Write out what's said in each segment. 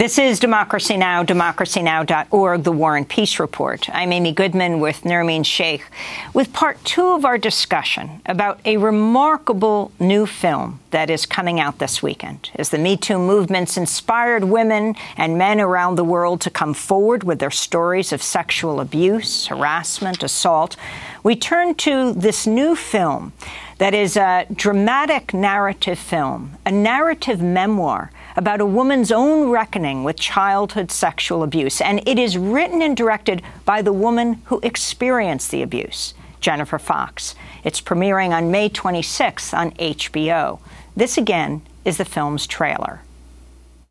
This is Democracy Now!, democracynow.org, The War and Peace Report. I'm Amy Goodman with Nermeen Sheikh, with part two of our discussion about a remarkable new film that is coming out this weekend. As the Me Too movement's inspired women and men around the world to come forward with their stories of sexual abuse, harassment, assault, we turn to this new film that is a dramatic narrative film, a narrative memoir about a woman's own reckoning with childhood sexual abuse. And it is written and directed by the woman who experienced the abuse, Jennifer Fox. It's premiering on May 26th on HBO. This, again, is the film's trailer.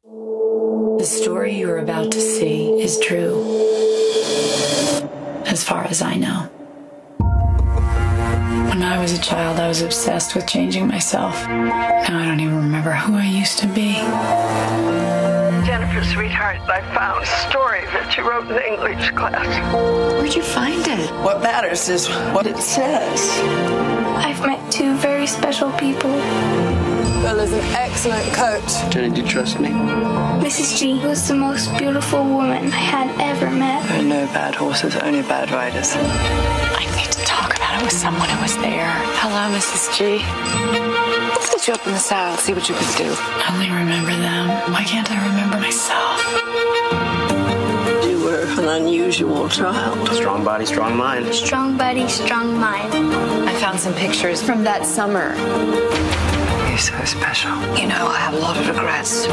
The story you're about to see is true, as far as I know. When I was a child, I was obsessed with changing myself. Now I don't even remember who I used to be. Jennifer, sweetheart, I found a story that you wrote in the English class. Where'd you find it? What matters is what it says. I've met two very special people. Bill is an excellent coach. Jenny, do you trust me? Mrs. G was the most beautiful woman I had ever met. There are no bad horses, only bad riders. I need to talk about it with someone who was there. Hello, Mrs. G. Let's get you up in the saddle, see what you can do. I only remember them. Why can't I remember myself? You were an unusual child. Strong body, strong mind. Strong body, strong mind. I found some pictures from that summer. You're so special. You know, I have a lot of regrets.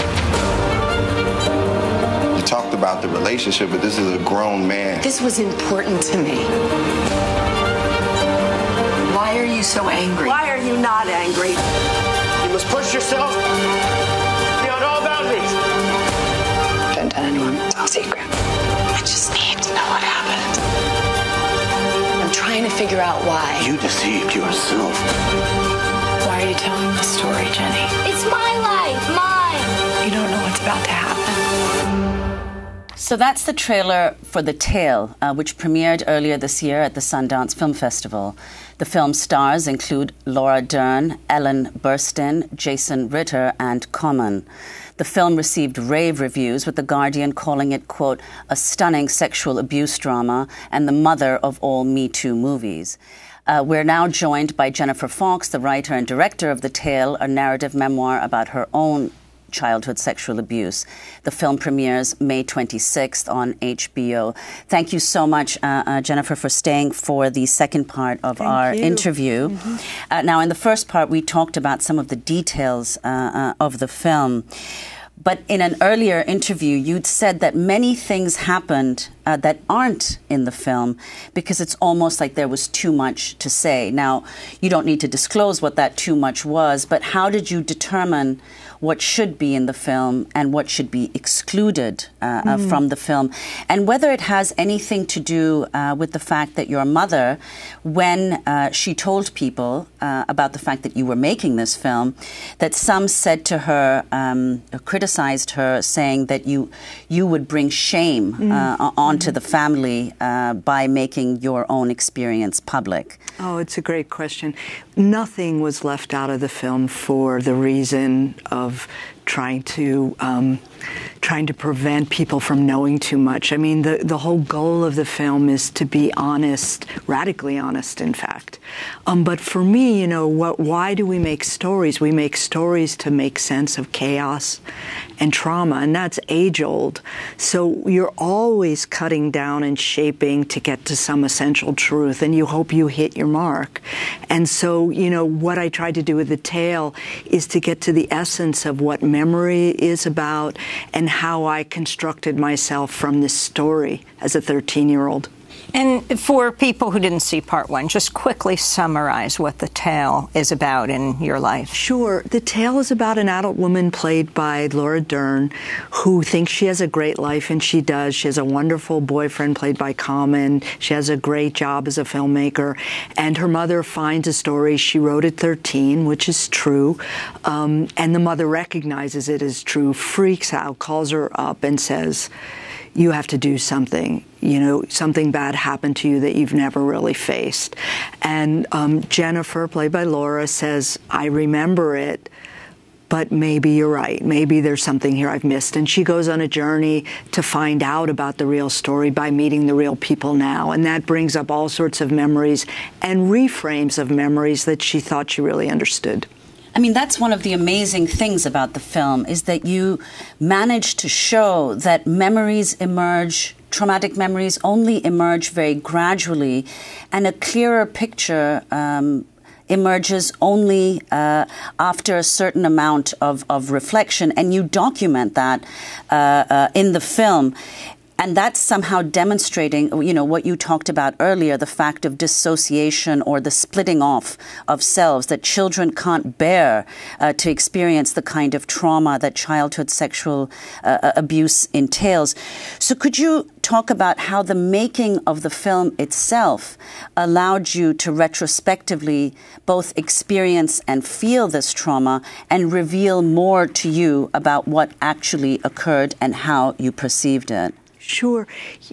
We talked about the relationship, but this is a grown man. This was important to me. Why are you so angry? Why are you not angry? You must push yourself beyond all boundaries. Don't tell anyone. It's our secret. I just need to know what happened. I'm trying to figure out why. You deceived yourself. Why are you telling this story, Jenny? It's my life, mine. You don't know what's about to happen. So that's the trailer for The Tale, which premiered earlier this year at the Sundance Film Festival. The film's stars include Laura Dern, Ellen Burstyn, Jason Ritter, and Common. The film received rave reviews, with The Guardian calling it, quote, a stunning sexual abuse drama and the mother of all Me Too movies. We're now joined by Jennifer Fox, the writer and director of The Tale, a narrative memoir about her own childhood sexual abuse. The film premieres May 26th on HBO. Thank you so much, Jennifer, for staying for the second part of our interview. Mm-hmm. Now, in the first part, we talked about some of the details of the film. But in an earlier interview, you'd said that many things happened that aren't in the film because it's almost like there was too much to say. Now, you don't need to disclose what that too much was, but how did you determine what should be in the film and what should be excluded from the film, and whether it has anything to do with the fact that your mother, when she told people about the fact that you were making this film, that some said to her, criticized her, saying that you would bring shame onto the family by making your own experience public. Oh, it's a great question. Nothing was left out of the film for the reason of trying to prevent people from knowing too much. I mean, the whole goal of the film is to be honest, radically honest, in fact. But for me, you know, why do we make stories? We make stories to make sense of chaos and trauma, and that's age-old. So you're always cutting down and shaping to get to some essential truth, and you hope you hit your mark. And so, you know, what I tried to do with The Tale is to get to the essence of what memory is about and how I constructed myself from this story as a 13-year-old. And for people who didn't see part one, just quickly summarize what The Tale is about in your life. Sure. The Tale is about an adult woman played by Laura Dern who thinks she has a great life, and she does. She has a wonderful boyfriend played by Common. She has a great job as a filmmaker. And her mother finds a story she wrote at 13, which is true. And the mother recognizes it as true, freaks out, calls her up and says, you have to do something. You know, something bad happened to you that you've never really faced. And Jennifer, played by Laura, says, I remember it, but maybe you're right. Maybe there's something here I've missed. And she goes on a journey to find out about the real story by meeting the real people now. And that brings up all sorts of memories and reframes of memories that she thought she really understood. I mean, that's one of the amazing things about the film, is that you managed to show that memories emerge, traumatic memories only emerge very gradually, and a clearer picture emerges only after a certain amount of reflection, and you document that in the film. And that's somehow demonstrating, you know, what you talked about earlier, the fact of dissociation or the splitting off of selves, that children can't bear to experience the kind of trauma that childhood sexual abuse entails. So could you talk about how the making of the film itself allowed you to retrospectively both experience and feel this trauma and reveal more to you about what actually occurred and how you perceived it? Sure.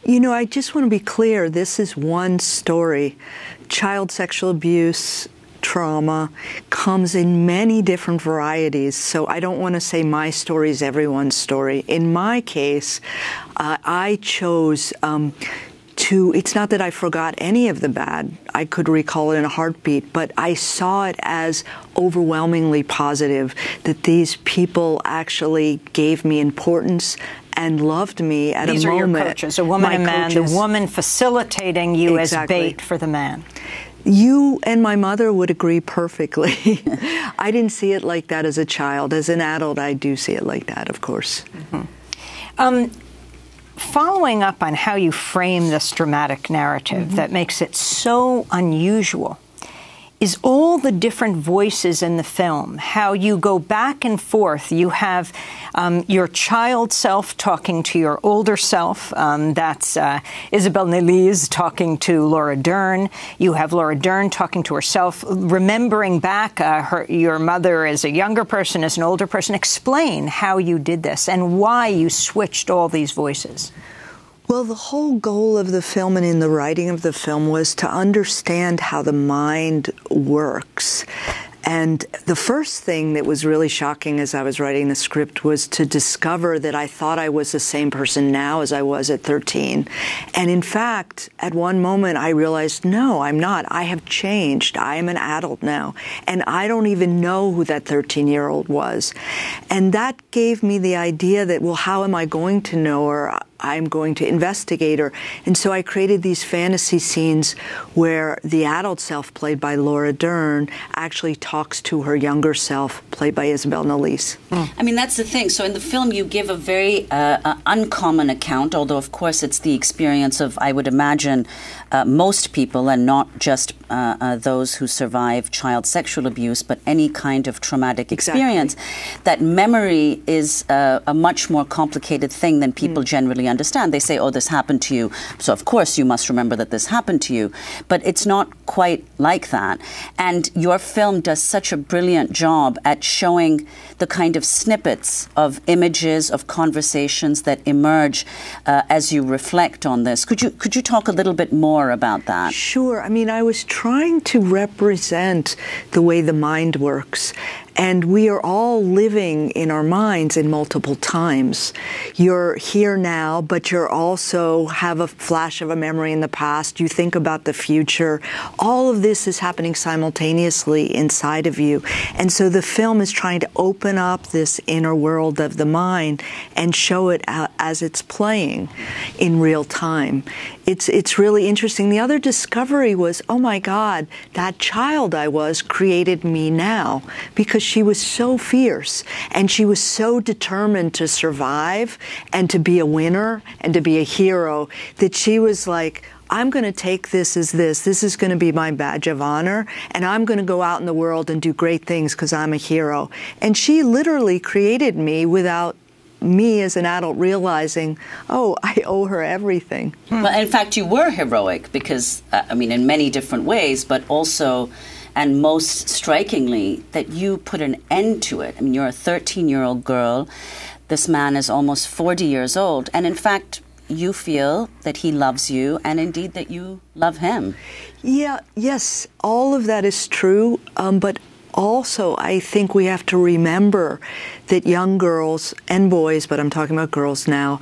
You know, I just want to be clear, this is one story. Child sexual abuse, trauma, comes in many different varieties, so I don't want to say my story is everyone's story. In my case, I chose it's not that I forgot any of the bad. I could recall it in a heartbeat, but I saw it as overwhelmingly positive, that these people actually gave me importance and loved me at a moment. These are your coaches, a woman and a man, the woman facilitating you as bait for the man. You and my mother would agree perfectly. I didn't see it like that as a child. As an adult, I do see it like that, of course. Mm-hmm. Following up on how you frame this dramatic narrative that makes it so unusual is all the different voices in the film, how you go back and forth. You have your child self talking to your older self. That's Isabel Nelise talking to Laura Dern. You have Laura Dern talking to herself, remembering back your mother as a younger person, as an older person. Explain how you did this and why you switched all these voices. Well, the whole goal of the film and in the writing of the film was to understand how the mind works. And the first thing that was really shocking as I was writing the script was to discover that I thought I was the same person now as I was at 13. And in fact, at one moment I realized, no, I'm not. I have changed. I am an adult now. And I don't even know who that 13-year-old was. And that gave me the idea that, well, how am I going to know her? I'm going to investigate her. And so I created these fantasy scenes where the adult self, played by Laura Dern, actually talks to her younger self, played by Isabel Nelise. I mean, that's the thing. So in the film, you give a very uncommon account, although, of course, it's the experience of, I would imagine, most people, and not just those who survive child sexual abuse, but any kind of traumatic experience. Exactly. That memory is a much more complicated thing than people generally understand. They say, oh, this happened to you, so of course you must remember that this happened to you. But it's not quite like that. And your film does such a brilliant job at showing the kind of snippets of images, of conversations that emerge as you reflect on this. Could you talk a little bit more about that? Sure. I mean, I was trying to represent the way the mind works. And we are all living in our minds in multiple times. You're here now, but you're also have a flash of a memory in the past. You think about the future. All of this is happening simultaneously inside of you. And so the film is trying to open up this inner world of the mind and show it as it's playing in real time. It's really interesting. The other discovery was, oh my God, that child I was created me now, because she was so fierce and she was so determined to survive and to be a winner and to be a hero that she was like, I'm going to take this as this is going to be my badge of honor, and I'm going to go out in the world and do great things because I'm a hero. And she literally created me without me as an adult realizing, oh, I owe her everything. Well, in fact, you were heroic because, I mean, in many different ways, but also, and most strikingly, that you put an end to it. I mean, you're a 13-year-old girl. This man is almost 40 years old. And in fact, you feel that he loves you and indeed that you love him. Yeah, yes, all of that is true. But also, I think we have to remember that young girls and boys, but I'm talking about girls now,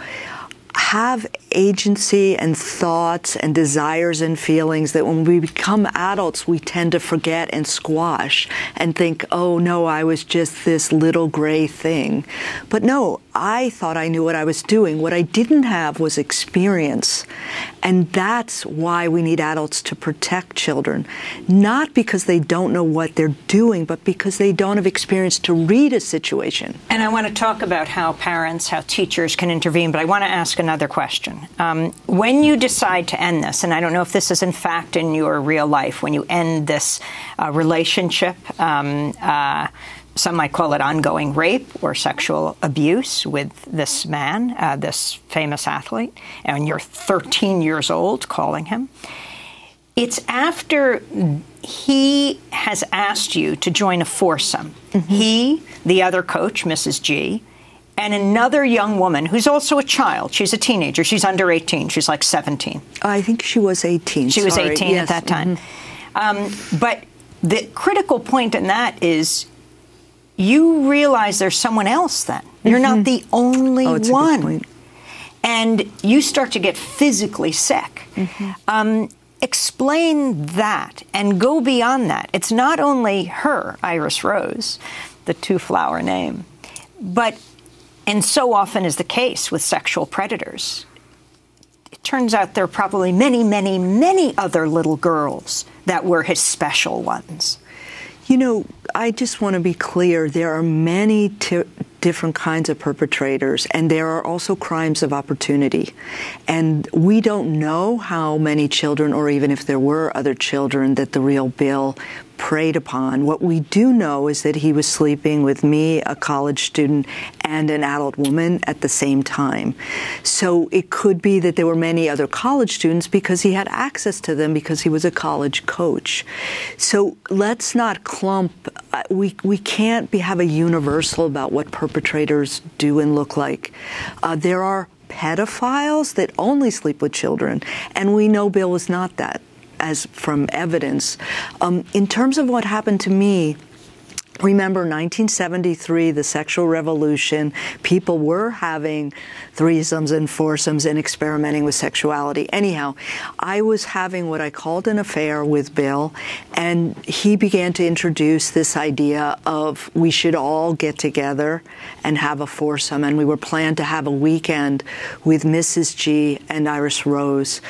have agency and thoughts and desires and feelings that when we become adults, we tend to forget and squash and think, oh, no, I was just this little gray thing. But no, I thought I knew what I was doing. What I didn't have was experience. And that's why we need adults to protect children. Not because they don't know what they're doing, but because they don't have experience to read a situation. And I want to talk about how parents, how teachers can intervene, but I want to ask another question. When you decide to end this, and I don't know if this is in fact in your real life, when you end this relationship, some might call it ongoing rape or sexual abuse with this man, this famous athlete, and you're 13 years old calling him. It's after he has asked you to join a foursome. Mm-hmm. He, the other coach, Mrs. G, and another young woman who's also a child. She's a teenager. She's under 18. She's like 17. I think she was 18. She was 18 yes. At that time. Mm-hmm. But the critical point in that is you realize there's someone else then. You're not the only one. A good point. And you start to get physically sick. Mm-hmm. Explain that and go beyond that. It's not only her, Iris Rose, the two-flower name, but, and so often is the case with sexual predators, it turns out there are probably many, many, many other little girls that were his special ones. You know, I just want to be clear. There are many different kinds of perpetrators, and there are also crimes of opportunity. And we don't know how many children, or even if there were other children, that the real Bill preyed upon. What we do know is that he was sleeping with me, a college student, and an adult woman at the same time. So it could be that there were many other college students because he had access to them because he was a college coach. So let's not clump. We can't have a universal about what perpetrators do and look like. There are pedophiles that only sleep with children, and we know Bill was not that, as from evidence. In terms of what happened to me, remember 1973, the sexual revolution, people were having threesomes and foursomes and experimenting with sexuality. Anyhow, I was having what I called an affair with Bill, and he began to introduce this idea of we should all get together and have a foursome, and we were planned to have a weekend with Mrs. G and Iris Rose.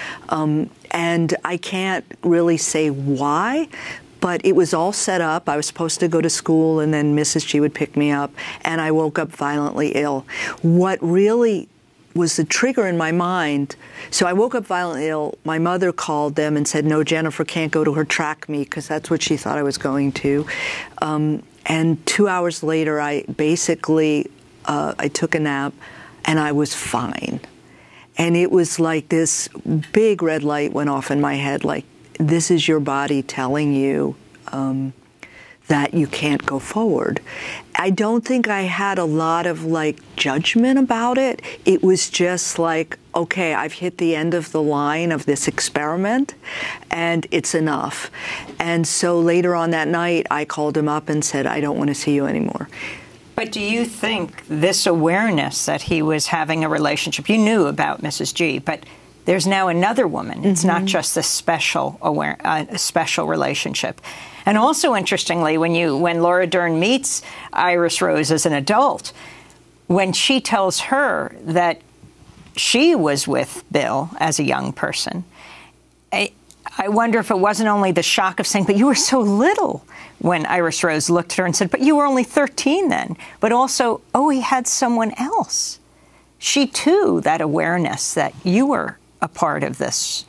And I can't really say why, but it was all set up. I was supposed to go to school, and then Mrs. G would pick me up, and I woke up violently ill. What really was the trigger in my mind, so I woke up violently ill. My mother called them and said, no, Jennifer can't go to her track meet, because that's what she thought I was going to. And 2 hours later, I basically, I took a nap, and I was fine. And it was like this big red light went off in my head, like, this is your body telling you that you can't go forward. I don't think I had a lot of, like, judgment about it. It was just like, okay, I've hit the end of the line of this experiment, and it's enough. And so later on that night, I called him up and said, I don't want to see you anymore. But do you think this awareness that he was having a relationship, you knew about Mrs. G, but there's now another woman. Mm-hmm. It's not just this special relationship. And also, interestingly, when Laura Dern meets Iris Rose as an adult, when she tells her that she was with Bill as a young person, I wonder if it wasn't only the shock of saying, but you were so little, when Iris Rose looked at her and said, but you were only 13 then, but also, oh, he had someone else. She, too, that awareness that you were a part of this.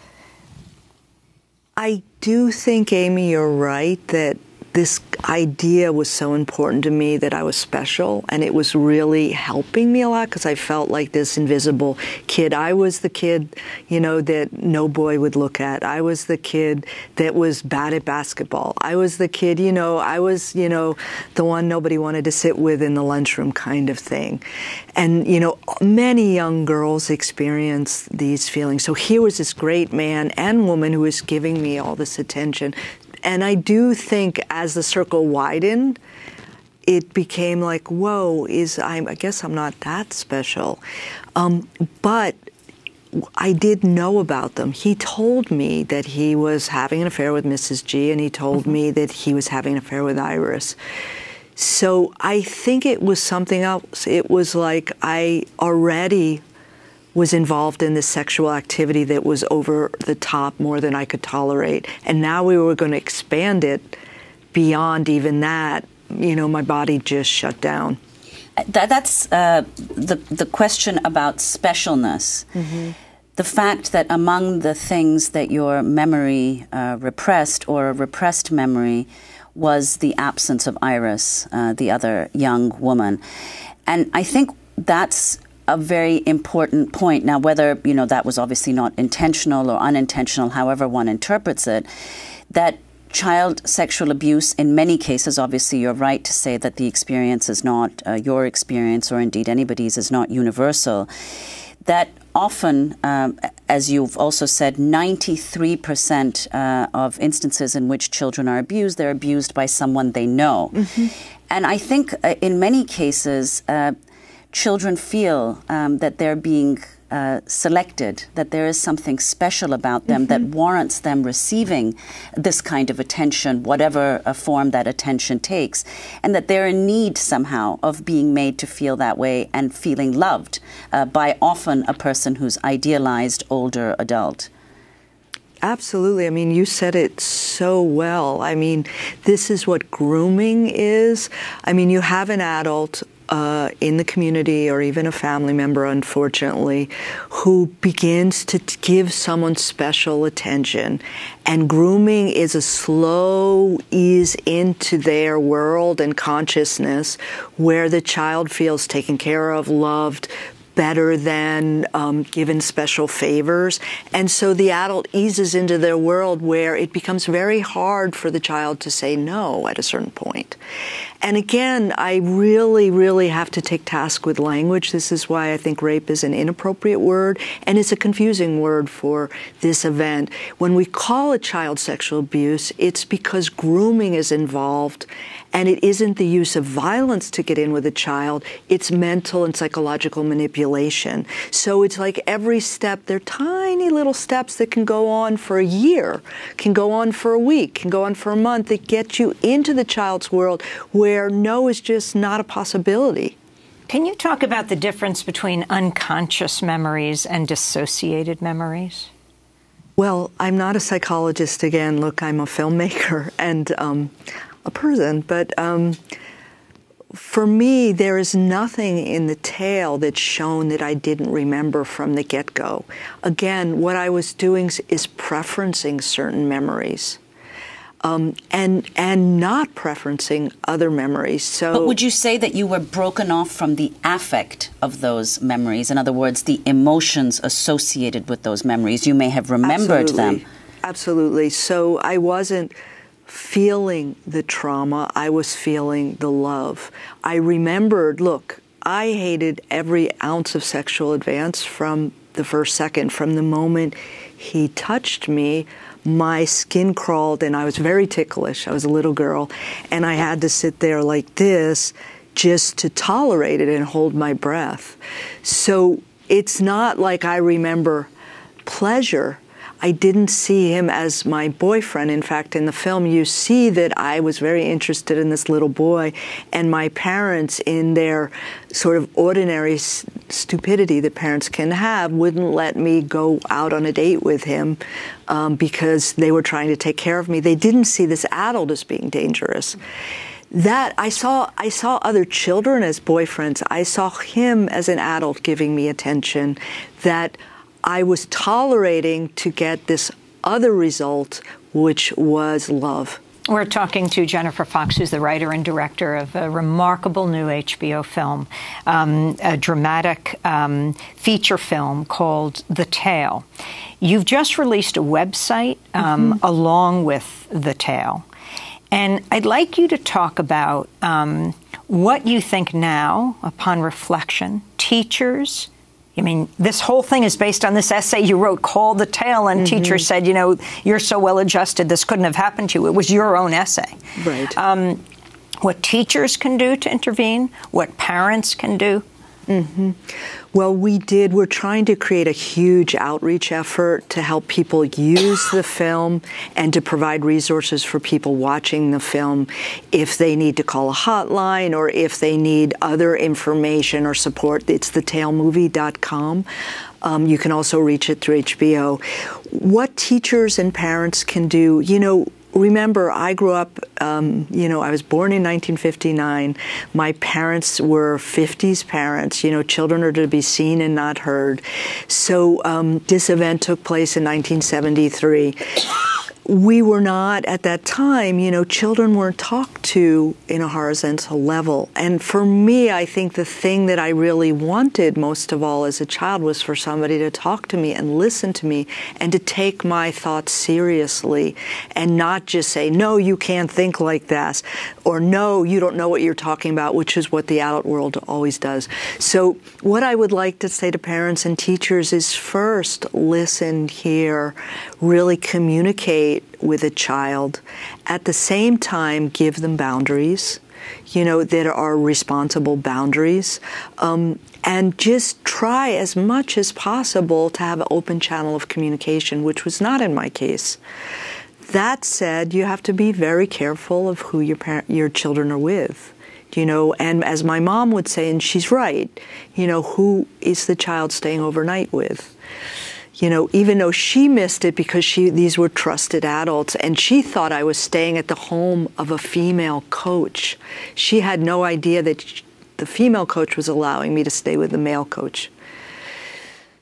I do think, Amy, you're right, that this idea was so important to me that I was special, and it was really helping me a lot because I felt like this invisible kid. I was the kid, that no boy would look at. I was the kid that was bad at basketball. I was the kid, I was, the one nobody wanted to sit with in the lunchroom kind of thing. And, many young girls experience these feelings. So here was this great man and woman who was giving me all this attention, And I do think as the circle widened, it became like, whoa, I guess I'm not that special. But I did know about them. He told me that he was having an affair with Mrs. G, and he told me that he was having an affair with Iris. So I think it was something else. It was like I already was involved in this sexual activity that was over the top, more than I could tolerate. And now we were going to expand it beyond even that. You know, my body just shut down. That's the question about specialness. Mm-hmm. The fact that among the things that your memory repressed, or a repressed memory, was the absence of Iris, the other young woman. And I think that's a very important point. Now, whether, you know, that was obviously not intentional or unintentional, however one interprets it, that child sexual abuse, in many cases, obviously you're right to say that the experience is not your experience, or indeed anybody's, is not universal, that often, as you've also said, 93% of instances in which children are abused, they're abused by someone they know. Mm-hmm. And I think in many cases, children feel that they're being selected, that there is something special about them that warrants them receiving this kind of attention, whatever form that attention takes, and that they're in need somehow of being made to feel that way and feeling loved by often a person who's idealized older adult. Absolutely. I mean, you said it so well. I mean, this is what grooming is. I mean, you have an adult in the community, or even a family member, unfortunately, who begins to give someone special attention. And grooming is a slow ease into their world and consciousness, where the child feels taken care of, loved, better than given special favors. And so the adult eases into their world, where it becomes very hard for the child to say no at a certain point. And again, I really, really have to take task with language. This is why I think rape is an inappropriate word, and it's a confusing word for this event. When we call it child sexual abuse, it's because grooming is involved, and it isn't the use of violence to get in with a child, it's mental and psychological manipulation. So it's like every step, they're tiny little steps that can go on for a year, can go on for a week, can go on for a month, that get you into the child's world where no is just not a possibility. Can you talk about the difference between unconscious memories and dissociated memories? Well, I'm not a psychologist. Again, look, I'm a filmmaker and a person, but for me, there is nothing in the tale that's shown that I didn't remember from the get-go. Again, what I was doing is preferencing certain memories. And not preferencing other memories. So, but would you say that you were broken off from the affect of those memories? In other words, the emotions associated with those memories. You may have remembered them. Absolutely. So I wasn't feeling the trauma. I was feeling the love. I remembered, look, I hated every ounce of sexual advance from the first second. From the moment he touched me, my skin crawled, and I was very ticklish. I was a little girl, and I had to sit there like this just to tolerate it and hold my breath. So it's not like I remember pleasure. I didn't see him as my boyfriend. In fact, in the film, you see that I was very interested in this little boy, and my parents, in their sort of ordinary stupidity that parents can have, wouldn't let me go out on a date with him because they were trying to take care of me. They didn't see this adult as being dangerous. That I saw other children as boyfriends. I saw him as an adult giving me attention that I was tolerating to get this other result, which was love. We're talking to Jennifer Fox, who's the writer and director of a remarkable new HBO film, a dramatic feature film called The Tale. You've just released a website along with The Tale. And I'd like you to talk about what you think now, upon reflection, teachers, I mean, this whole thing is based on this essay you wrote called The Tale, and teacher said, you know, you're so well-adjusted, this couldn't have happened to you. It was your own essay. Right. What teachers can do to intervene, what parents can do. Well, we're trying to create a huge outreach effort to help people use the film and to provide resources for people watching the film if they need to call a hotline or if they need other information or support. It's thetalemovie.com. You can also reach it through HBO. What teachers and parents can do, you know, remember, I grew up, you know, I was born in 1959. My parents were 50s parents. You know, children are to be seen and not heard. So this event took place in 1973. We were not, at that time, you know, children weren't talked to in a horizontal level. And for me, I think the thing that I really wanted most of all as a child was for somebody to talk to me and listen to me and to take my thoughts seriously and not just say, no, you can't think like that, or no, you don't know what you're talking about, which is what the adult world always does. So what I would like to say to parents and teachers is first, listen, hear, really communicate with a child. At the same time, give them boundaries, you know, that are responsible boundaries. And just try as much as possible to have an open channel of communication, which was not in my case. That said, you have to be very careful of who your children are with. You know, and as my mom would say, and she's right, you know, who is the child staying overnight with? You know, even though she missed it because these were trusted adults, and she thought I was staying at the home of a female coach. She had no idea that the female coach was allowing me to stay with the male coach.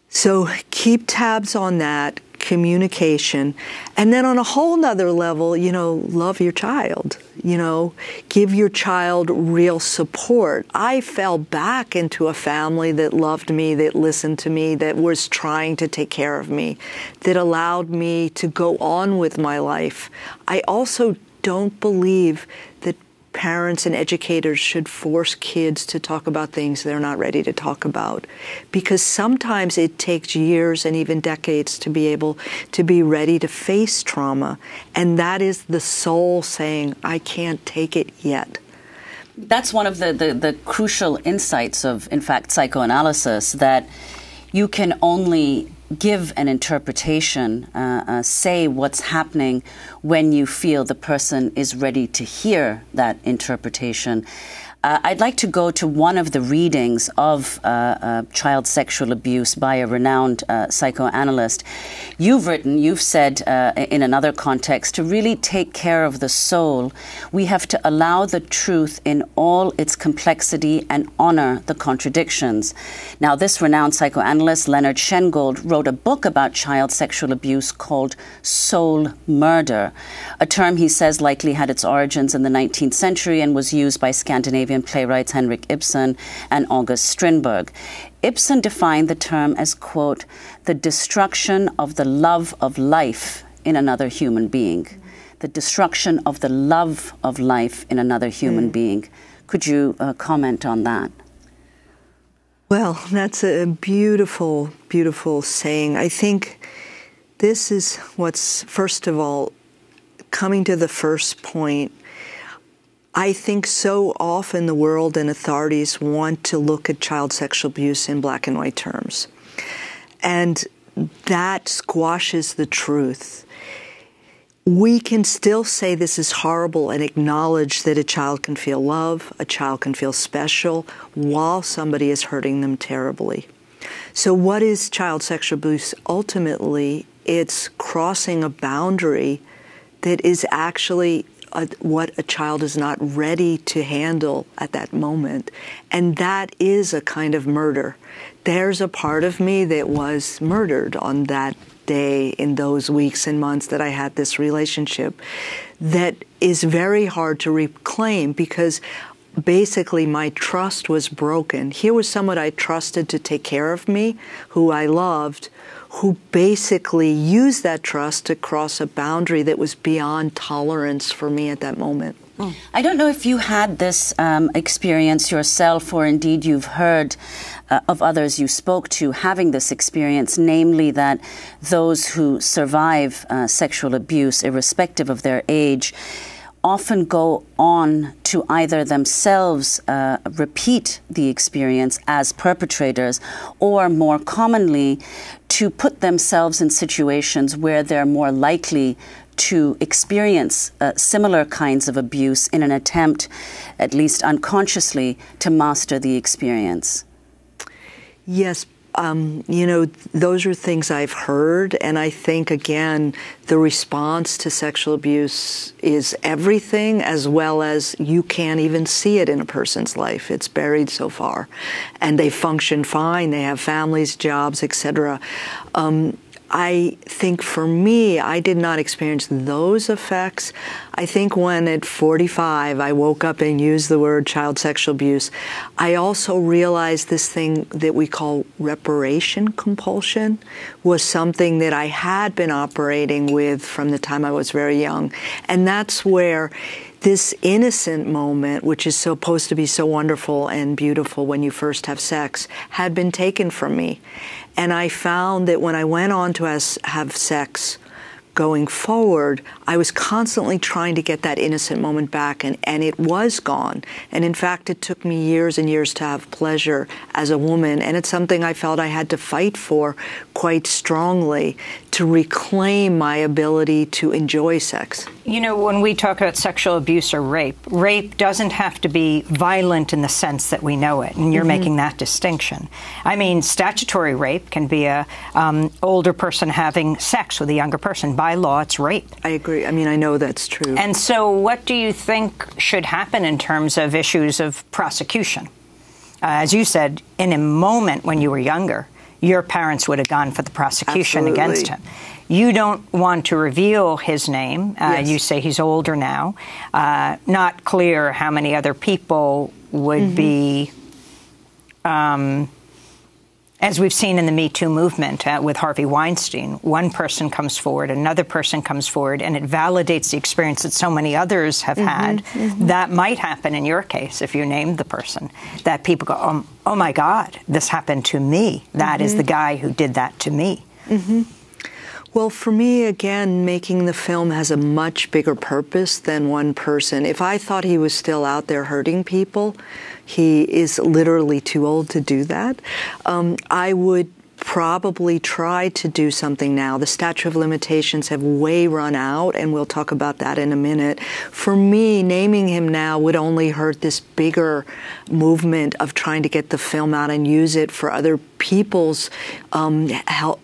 So keep tabs on that, communication. And then on a whole nother level, you know, love your child. You know, give your child real support. I fell back into a family that loved me, that listened to me, that was trying to take care of me, that allowed me to go on with my life. I also don't believe that parents and educators should force kids to talk about things they're not ready to talk about, because sometimes it takes years and even decades to be able to be ready to face trauma, and that is the soul saying, I can't take it yet. That's one of the crucial insights of, in fact, psychoanalysis, that you can only give an interpretation, say what's happening when you feel the person is ready to hear that interpretation. I'd like to go to one of the readings of child sexual abuse by a renowned psychoanalyst. You've said in another context, to really take care of the soul, we have to allow the truth in all its complexity and honor the contradictions. Now, this renowned psychoanalyst, Leonard Shengold, wrote a book about child sexual abuse called Soul Murder, a term he says likely had its origins in the 19th century and was used by Scandinavian playwrights Henrik Ibsen and August Strindberg. Ibsen defined the term as, quote, the destruction of the love of life in another human being. The destruction of the love of life in another human being. Could you comment on that? Well, that's a beautiful, beautiful saying. I think this is what's, first of all, coming to the first point. I think so often the world and authorities want to look at child sexual abuse in black and white terms. And that squashes the truth. We can still say this is horrible and acknowledge that a child can feel love, a child can feel special, while somebody is hurting them terribly. So what is child sexual abuse? Ultimately, it's crossing a boundary that is actually what a child is not ready to handle at that moment. And that is a kind of murder. There's a part of me that was murdered on that day, in those weeks and months that I had this relationship, that is very hard to reclaim, because basically my trust was broken. Here was someone I trusted to take care of me, who I loved, who basically used that trust to cross a boundary that was beyond tolerance for me at that moment. I don't know if you had this experience yourself, or indeed you've heard of others you spoke to having this experience, namely that those who survive sexual abuse, irrespective of their age, often go on to either themselves repeat the experience as perpetrators, or more commonly to put themselves in situations where they're more likely to experience similar kinds of abuse in an attempt, at least unconsciously, to master the experience. Yes, you know, those are things I've heard, and I think, again, the response to sexual abuse is everything, as well as you can't even see it in a person's life. It's buried so far, and they function fine. They have families, jobs, etc. I think for me, I did not experience those effects. I think when at 45 I woke up and used the word child sexual abuse, I also realized this thing that we call reparation compulsion was something that I had been operating with from the time I was very young. And that's where this innocent moment, which is supposed to be so wonderful and beautiful when you first have sex, had been taken from me. And I found that when I went on to have sex going forward, I was constantly trying to get that innocent moment back, and it was gone. And in fact, it took me years and years to have pleasure as a woman, and it's something I felt I had to fight for quite strongly to reclaim my ability to enjoy sex. You know, when we talk about sexual abuse or rape, rape doesn't have to be violent in the sense that we know it, and you're making that distinction. I mean, statutory rape can be a older person having sex with a younger person. By law, it's rape. I agree. I mean, I know that's true. And so what do you think should happen in terms of issues of prosecution? As you said, in a moment when you were younger, your parents would have gone for the prosecution against him. You don't want to reveal his name. Yes. You say he's older now. Not clear how many other people would be, as we've seen in the Me Too movement with Harvey Weinstein. One person comes forward, another person comes forward, and it validates the experience that so many others have had. That might happen in your case if you named the person, that people go, oh my God, this happened to me. That is the guy who did that to me. Well, for me, again, making the film has a much bigger purpose than one person. If I thought he was still out there hurting people, he is literally too old to do that. I would probably try to do something now. The statute of limitations have way run out, and we'll talk about that in a minute. For me, naming him now would only hurt this bigger movement of trying to get the film out and use it for other people's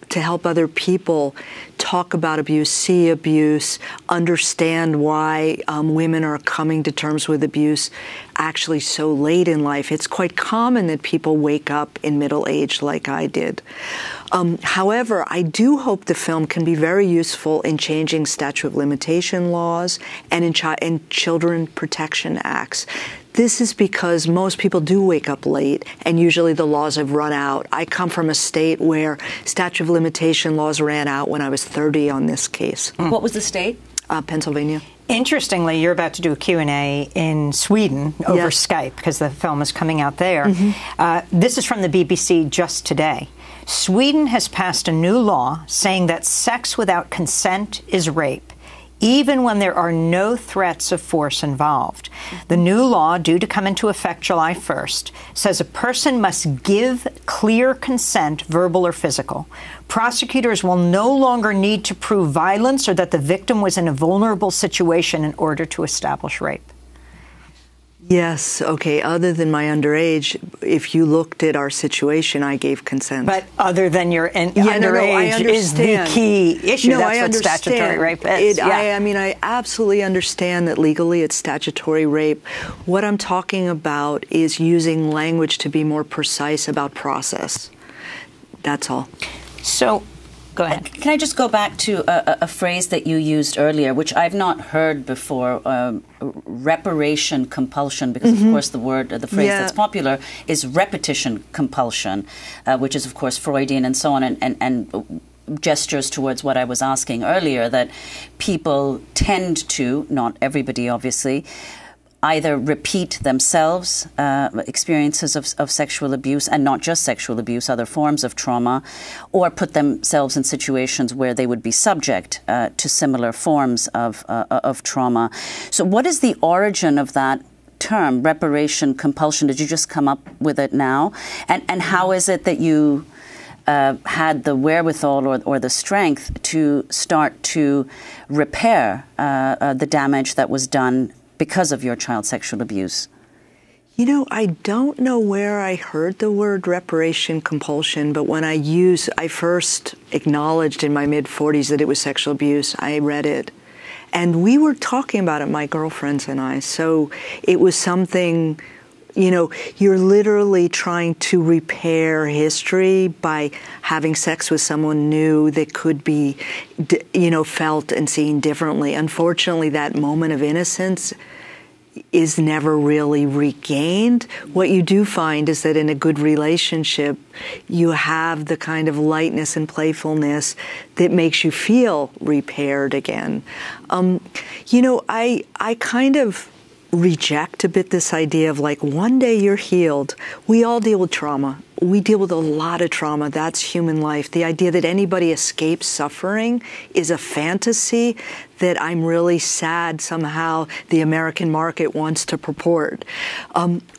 to help other people talk about abuse, see abuse, understand why women are coming to terms with abuse actually so late in life. It's quite common that people wake up in middle age like I did. However, I do hope the film can be very useful in changing statute of limitation laws and in children protection acts. This is because most people do wake up late, and usually the laws have run out. I come from a state where statute of limitation laws ran out when I was 30 on this case. What was the state? Pennsylvania. Interestingly, you're about to do a Q&A in Sweden over Skype because the film is coming out there. This is from the BBC just today. Sweden has passed a new law saying that sex without consent is rape, even when there are no threats of force involved. The new law, due to come into effect July 1st, says a person must give clear consent, verbal or physical. Prosecutors will no longer need to prove violence or that the victim was in a vulnerable situation in order to establish rape. Yes, okay, other than my underage, if you looked at our situation, I gave consent. But other than your underage is the key issue. No, that's what statutory rape is. I mean, I absolutely understand that legally it's statutory rape. What I'm talking about is using language to be more precise about process. That's all. So, go ahead. Can I just go back to a phrase that you used earlier, which I've not heard before, reparation compulsion, because of course the phrase that's popular is repetition compulsion, which is of course Freudian and so on. And gestures towards what I was asking earlier, that people tend to, not everybody obviously, either repeat themselves experiences of sexual abuse, and not just sexual abuse, other forms of trauma, or put themselves in situations where they would be subject to similar forms of trauma. So what is the origin of that term, reparation compulsion? Did you just come up with it now? And how is it that you had the wherewithal or the strength to start to repair the damage that was done because of your child's sexual abuse? You know, I don't know where I heard the word reparation compulsion, but when I first acknowledged in my mid-40s that it was sexual abuse, I read it. And we were talking about it, my girlfriends and I. So it was something, you know, you're literally trying to repair history by having sex with someone new that could be, you know, felt and seen differently. Unfortunately, that moment of innocence is never really regained. What you do find is that in a good relationship, you have the kind of lightness and playfulness that makes you feel repaired again. You know, I kind of reject a bit this idea of like, one day you're healed. We all deal with trauma. We deal with a lot of trauma. That's human life. The idea that anybody escapes suffering is a fantasy that I'm really sad somehow the American market wants to purport.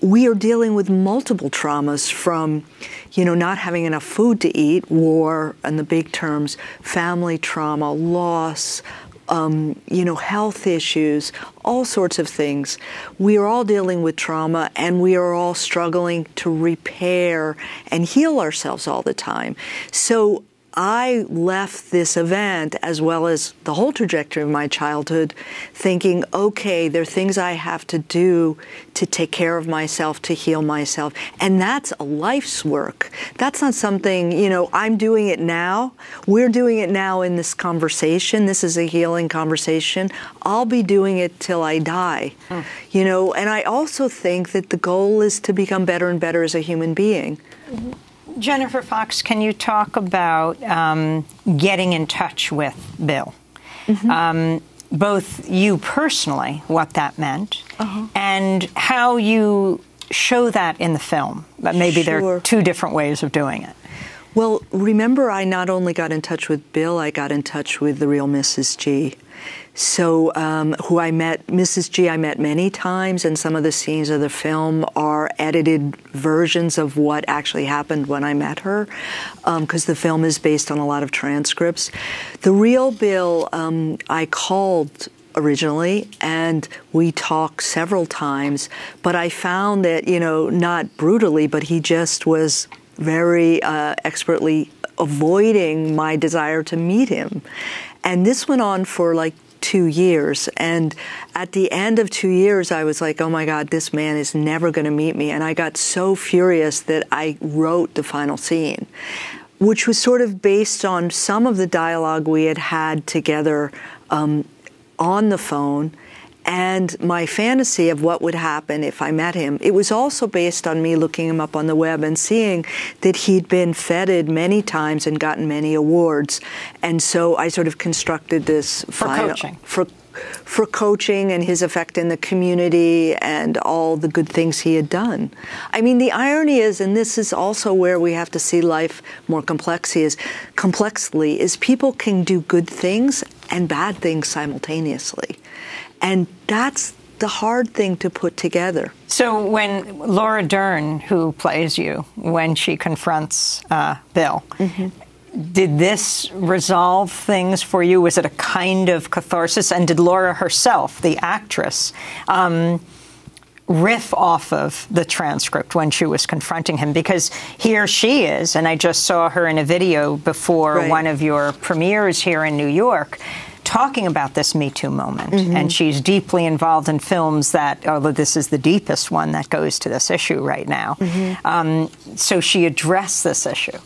We are dealing with multiple traumas, from, you know, not having enough food to eat, war in the big terms, family trauma, loss, you know, health issues, all sorts of things. We are all dealing with trauma, and we are all struggling to repair and heal ourselves all the time. So I left this event, as well as the whole trajectory of my childhood, thinking, okay, there are things I have to do to take care of myself, to heal myself. And that's a life's work. That's not something, you know, I'm doing it now. We're doing it now in this conversation. This is a healing conversation. I'll be doing it till I die. You know, and I also think that the goal is to become better and better as a human being. Jennifer Fox, can you talk about getting in touch with Bill? Both you personally, what that meant, and how you show that in the film. But maybe there are two different ways of doing it. Well, remember, I not only got in touch with Bill, I got in touch with the real Mrs. G. So, who I met, Mrs. G, I met many times, and some of the scenes of the film are edited versions of what actually happened when I met her, because the film is based on a lot of transcripts. The real Bill, I called originally, and we talked several times, but I found that, you know, not brutally, but he just was very expertly avoiding my desire to meet him. And this went on for like 2 years. And at the end of 2 years, I was like, oh my God, this man is never going to meet me. And I got so furious that I wrote the final scene, which was sort of based on some of the dialogue we had had together on the phone, and my fantasy of what would happen if I met him. It was also based on me looking him up on the web and seeing that he'd been feted many times and gotten many awards. And so I sort of constructed this for coaching and his effect in the community and all the good things he had done. I mean, the irony is, and this is also where we have to see life more complexly, is people can do good things and bad things simultaneously. And that's the hard thing to put together. So when Laura Dern, who plays you, when she confronts Bill, did this resolve things for you? Was it a kind of catharsis? And did Laura herself, the actress, riff off of the transcript when she was confronting him? Because here she is, and I just saw her in a video before one of your premieres here in New York, talking about this Me Too moment. And she's deeply involved in films that, although this is the deepest one that goes to this issue right now. So she addressed this issue.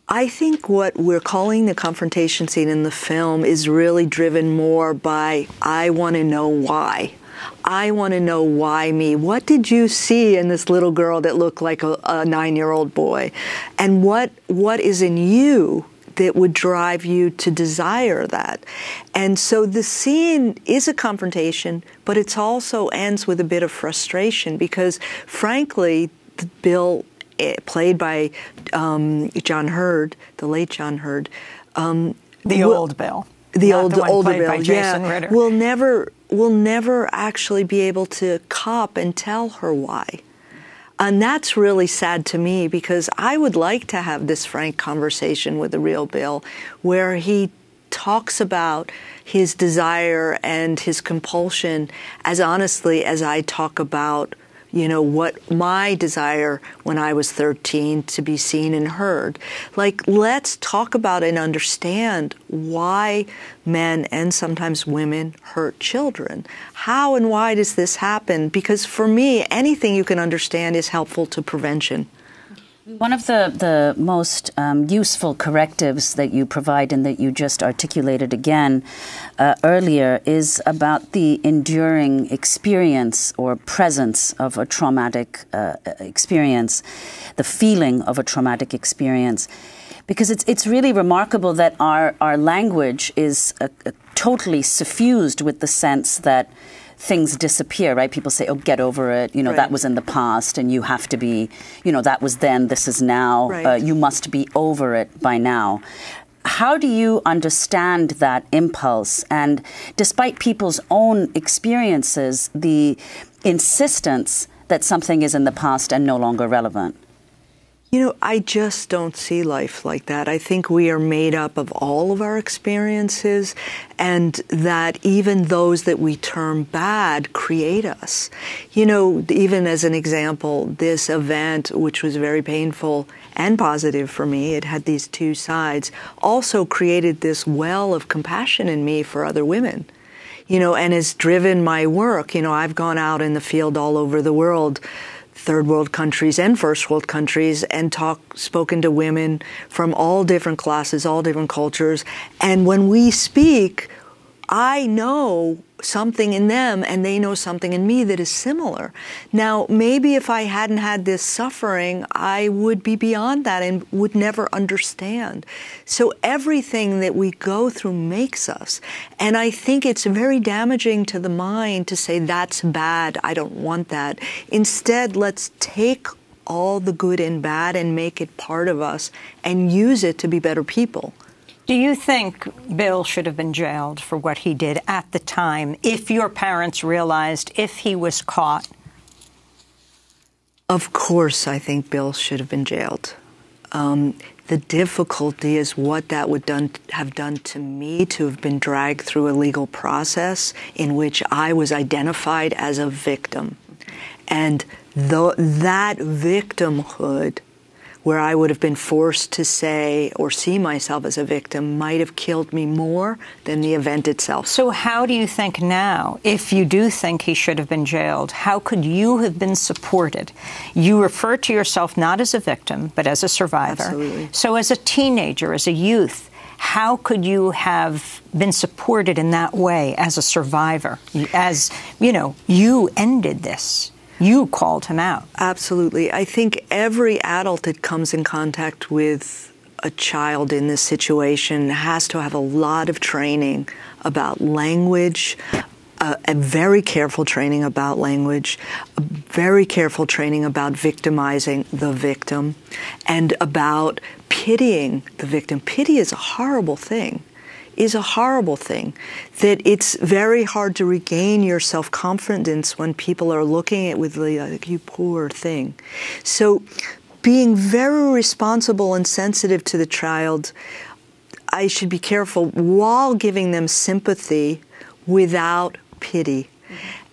I think what we're calling the confrontation scene in the film is really driven more by, I want to know why. I want to know why me. What did you see in this little girl that looked like a 9-year-old boy? And what is in you that would drive you to desire that. And so the scene is a confrontation, but it also ends with a bit of frustration because, frankly, Bill, played by John Hurd, the late John Hurd, the old Bill, the older Bill, yeah, will never actually be able to cop and tell her why. And that's really sad to me because I would like to have this frank conversation with the real Bill where he talks about his desire and his compulsion as honestly as I talk about, what my desire when I was 13 to be seen and heard. Like, let's talk about and understand why men and sometimes women hurt children. How and why does this happen? Because for me, anything you can understand is helpful to prevention. One of the most useful correctives that you provide and that you just articulated again earlier is about the enduring experience or presence of a traumatic experience, the feeling of a traumatic experience. Because it's really remarkable that our language is totally suffused with the sense that things disappear, right? People say, oh, get over it. Right. That was in the past and you have to be, that was then, this is now. Right. You must be over it by now. How do you understand that impulse? And despite people's own experiences, the insistence that something is in the past and no longer relevant? I just don't see life like that. I think we are made up of all of our experiences, and that even those that we term bad create us. Even as an example, this event, which was very painful and positive for me, it had these two sides, also created this well of compassion in me for other women. And has driven my work. I've gone out in the field all over the world, third world countries and first world countries, and spoken to women from all different classes, all different cultures. And when we speak, I know something in them and they know something in me that is similar. Now, maybe if I hadn't had this suffering, I would be beyond that and would never understand. So everything that we go through makes us. And I think it's very damaging to the mind to say, that's bad, I don't want that. Instead, let's take all the good and bad and make it part of us and use it to be better people. Do you think Bill should have been jailed for what he did at the time, if your parents realized, if he was caught? Of course, I think Bill should have been jailed. The difficulty is what that would have done to me, to have been dragged through a legal process in which I was identified as a victim. And that victimhood, where I would have been forced to say or see myself as a victim, might have killed me more than the event itself. So how do you think now, if you do think he should have been jailed, how could you have been supported? You refer to yourself not as a victim, but as a survivor. Absolutely. So as a teenager, as a youth, how could you have been supported in that way as a survivor? As, you ended this. You called him out. Absolutely. I think every adult that comes in contact with a child in this situation has to have a lot of training about language, a very careful training about language, a very careful training about victimizing the victim, and about pitying the victim. Pity is a horrible thing. That it's very hard to regain your self-confidence when people are looking at it with like, you poor thing. So being very responsible and sensitive to the child, I should be careful while giving them sympathy without pity.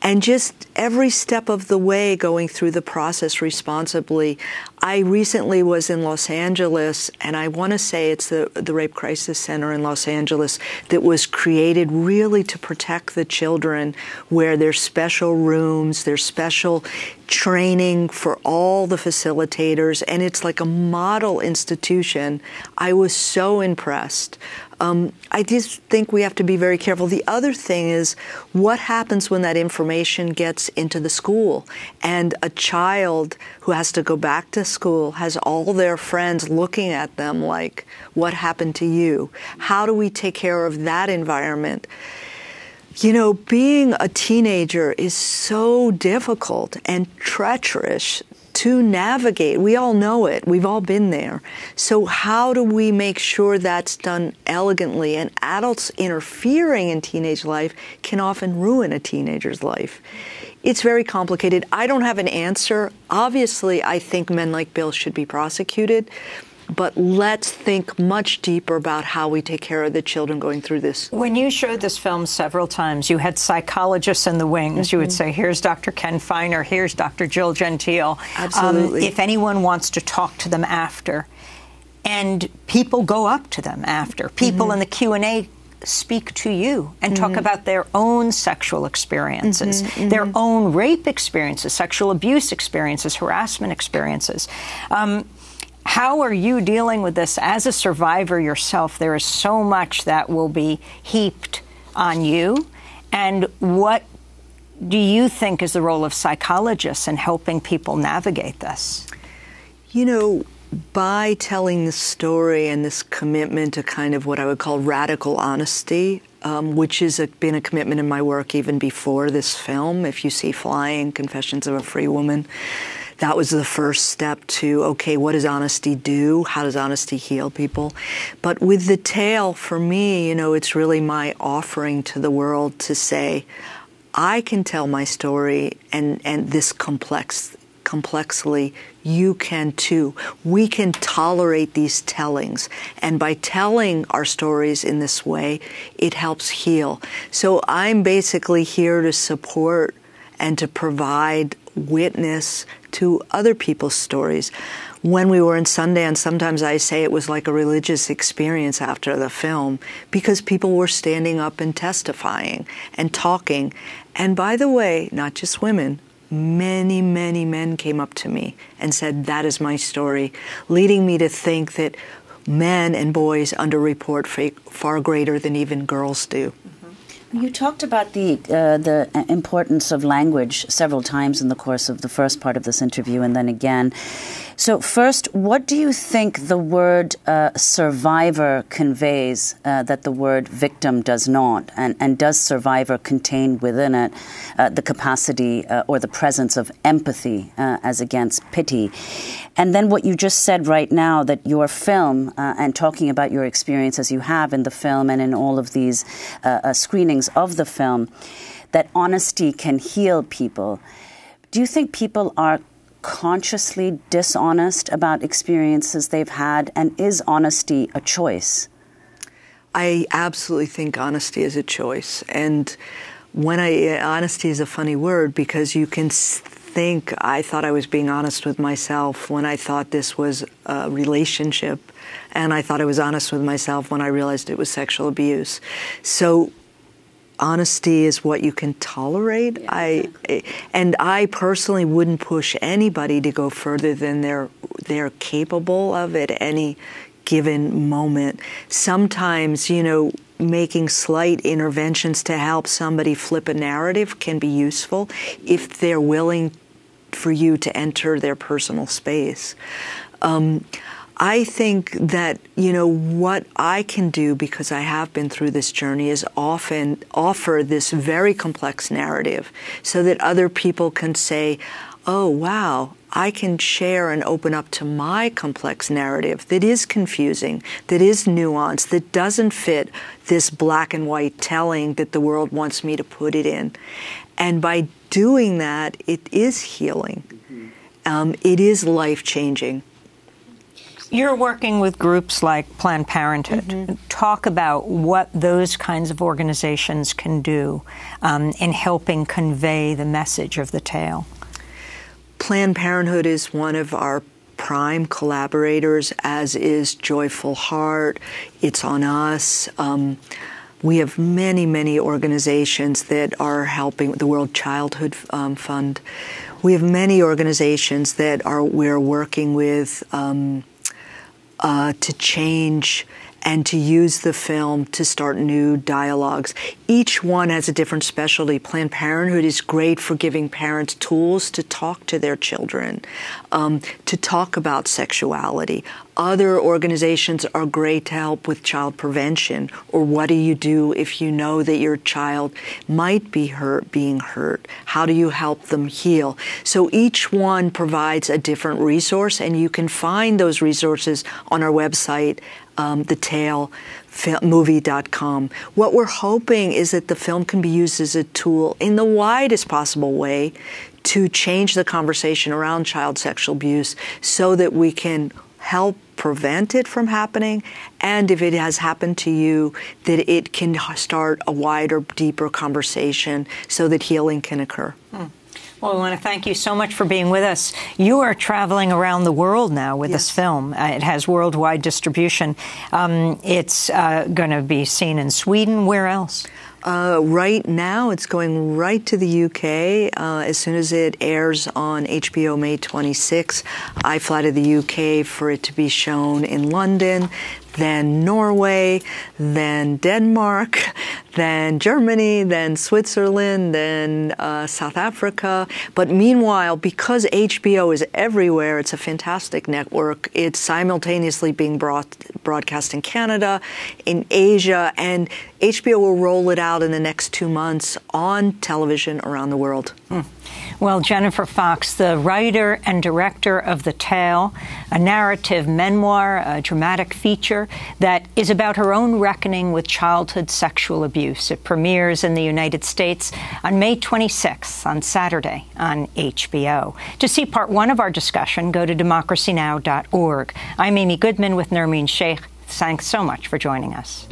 And just every step of the way going through the process responsibly. I recently was in Los Angeles, and I want to say it's the Rape Crisis Center in Los Angeles that was created really to protect the children, where there's special rooms, there's special training for all the facilitators, and it's like a model institution. I was so impressed. I just think we have to be very careful. The other thing is what happens when that information gets into the school and a child who has to go back to school has all their friends looking at them like, what happened to you? How do we take care of that environment? You know, being a teenager is so difficult and treacherous to navigate. We all know it. We've all been there. So how do we make sure that's done elegantly? And adults interfering in teenage life can often ruin a teenager's life. It's very complicated. I don't have an answer. Obviously, I think men like Bill should be prosecuted. But let's think much deeper about how we take care of the children going through this. When you showed this film several times, you had psychologists in the wings. You would say, here's Dr. Ken Feiner, here's Dr. Jill Gentile. Absolutely. If anyone wants to talk to them after. And people go up to them after. People in the Q&A speak to you and talk about their own sexual experiences, their own rape experiences, sexual abuse experiences, harassment experiences. How are you dealing with this as a survivor yourself? There is so much that will be heaped on you. And what do you think is the role of psychologists in helping people navigate this? You know, by telling the story and this commitment to kind of what I would call radical honesty, which has been a commitment in my work even before this film, if you see Flying, Confessions of a Free Woman, that was the first step to, okay, what does honesty do? How does honesty heal people? But with the tale, for me, you know, it's really my offering to the world to say, I can tell my story and this complexly, you can too. We can tolerate these tellings. And by telling our stories in this way, it helps heal. So I'm basically here to support and to provide witness to other people's stories. When we were in Sundance, sometimes I say it was like a religious experience after the film because people were standing up and testifying and talking. And by the way, not just women, many, many men came up to me and said, that is my story, leading me to think that men and boys underreport far greater than even girls do. You talked about the importance of language several times in the course of the first part of this interview and then again. So first, what do you think the word survivor conveys that the word victim does not? And does survivor contain within it the capacity or the presence of empathy as against pity? And then what you just said right now, that your film and talking about your experience as you have in the film and in all of these screenings of the film, that honesty can heal people. Do you think people are consciously dishonest about experiences they've had, and is honesty a choice? I absolutely think honesty is a choice. And honesty is a funny word because you can think I thought I was being honest with myself when I thought this was a relationship, and I thought I was honest with myself when I realized it was sexual abuse. So honesty is what you can tolerate. Yeah. I personally wouldn't push anybody to go further than they're capable of at any given moment. Sometimes, you know, making slight interventions to help somebody flip a narrative can be useful if they're willing for you to enter their personal space. I think that, you know, what I can do, because I have been through this journey, is often offer this very complex narrative so that other people can say, oh, wow, I can share and open up to my complex narrative that is confusing, that is nuanced, that doesn't fit this black and white telling that the world wants me to put it in. And by doing that, it is healing. It is life-changing. You're working with groups like Planned Parenthood. Talk about what those kinds of organizations can do in helping convey the message of the tale. Planned Parenthood is one of our prime collaborators, as is Joyful Heart. It's on Us. We have many, many organizations that are helping, the World Childhood Fund. We have many organizations that we're working with to change and to use the film to start new dialogues. Each one has a different specialty. Planned Parenthood is great for giving parents tools to talk to their children, to talk about sexuality. Other organizations are great to help with child prevention, or what do you do if you know that your child might be being hurt? How do you help them heal? So each one provides a different resource, and you can find those resources on our website, thetalemovie.com. What we're hoping is that the film can be used as a tool in the widest possible way to change the conversation around child sexual abuse so that we can help prevent it from happening, and if it has happened to you, that it can start a wider, deeper conversation so that healing can occur. Well, we want to thank you so much for being with us. You are traveling around the world now with this film. It has worldwide distribution. It's going to be seen in Sweden. Where else? Right now, it's going right to the UK. As soon as it airs on HBO May 26th, I fly to the UK for it to be shown in London, then Norway, then Denmark, then Germany, then Switzerland, then South Africa. But meanwhile, because HBO is everywhere, it's a fantastic network. It's simultaneously being broadcast in Canada, in Asia, and HBO will roll it out in the next 2 months on television around the world. Well, Jennifer Fox, the writer and director of The Tale, a narrative memoir, a dramatic feature that is about her own reckoning with childhood sexual abuse. It premieres in the United States on May 26th, on Saturday, on HBO. To see part one of our discussion, go to democracynow.org. I'm Amy Goodman with Nermeen Sheikh. Thanks so much for joining us.